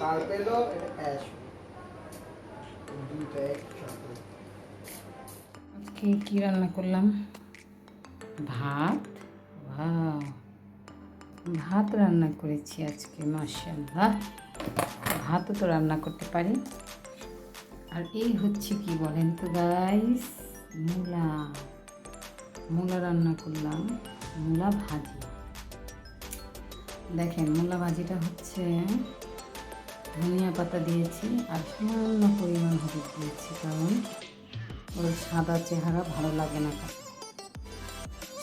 কার্পেলো এটা অ্যাশ দুইটা একসাথে। আজকে কি রান্না করলাম? ভাত। ওয়াও, ভাত রান্না করেছি আজকে, মাশাআল্লাহ। ভাতও তো রান্না করতে পারি। আর এই হচ্ছে কি বলেন তো গাইস, মূলা। মূলা রান্না করলাম, মূলা ভাজি। দেখেন মূলা ভাজিটা হচ্ছে ধনিয়া পাতা দিয়েছি আর সামান্য পরিমাণ হলুদ দিয়েছি, কারণ ওর সাদা চেহারা ভালো লাগে না।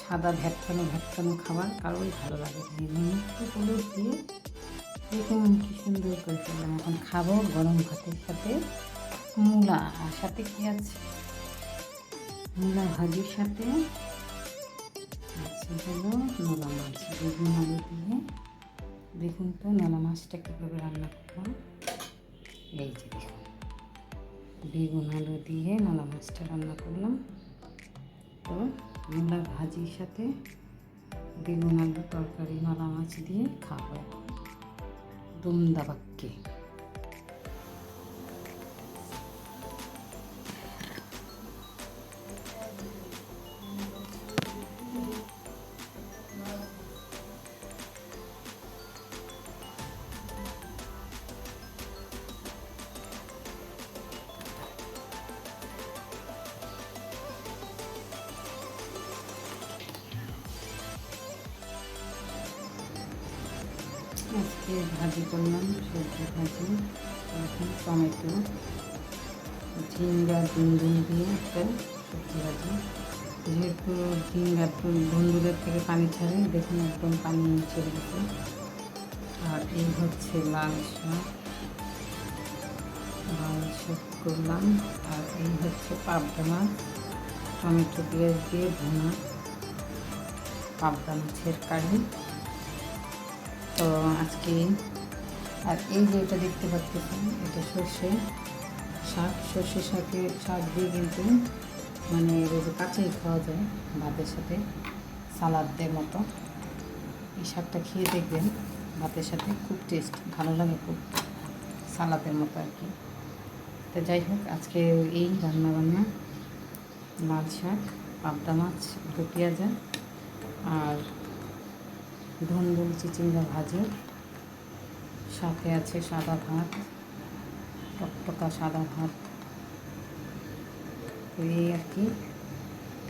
সাদা ভ্যাটকানো ভ্যাটকানো খাবার কারোই ভালো লাগে না। একটু হলুদ দিয়ে দেখুন কি সুন্দর করে ফেললাম। এখন খাবো গরম ভাতের সাথে মূলা, আর সাথে কি আছে, মূলা ভাজির সাথে আছে হলো নোলা মাছ, বেগুন আলু দিয়ে। দেখুন তো নোলা মাছটা কীভাবে রান্না করলাম। এই যে দেখুন, বেগুন আলু দিয়ে নোলা মাছটা রান্না করলাম। তো মূলা ভাজির সাথে বেগুন আলু তরকারি নোলা মাছ দিয়ে খাবো দুম দাবাক্কে। আজকে ভাজি করলাম, সবজি ভাজি। এখন টমেটো, ঝিঙ্গা, ঝিঙ্গুন দিয়ে একটা সবজি ভাজি। যেহেতু ঝিঙ্গা বন্ধুদের থেকে পানি ছাড়ে, দেখুন একদম পানি ছেড়ে গেছে। আর এই হচ্ছে লাল শাক, লাল শাক করলাম। আর এই হচ্ছে পাবদা মাছ, টমেটো পেঁয়াজ দিয়ে ভুনা পাবদা মাছের কারি। তো আজকে, আর এই যে এটা দেখতে পাচ্ছেন, এটা সর্ষে শাক। সর্ষে শাক দিয়ে কিন্তু মানে রোদে কাঁচাই খাওয়া যায় ভাতের সাথে, সালাদের মতো। এই শাকটা খেয়ে দেখবেন, ভাতের সাথে খুব টেস্ট, ভালো লাগে খুব, সালাদের মতো আর কি। তো যাই হোক, আজকে এই রান্নাবান্না, লাল শাক, পাবদা মাছ, দু পেঁয়াজা, আর ধুন্দুল চিচিঙ্গা ভাজি, সাথে আছে সাদা ভাত, টকটকা সাদা ভাত। তো এই আর কি,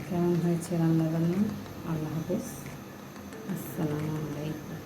কেমন হয়েছে রান্নাবান্না। আল্লাহ হাফেজ, আসসালামু আলাইকুম।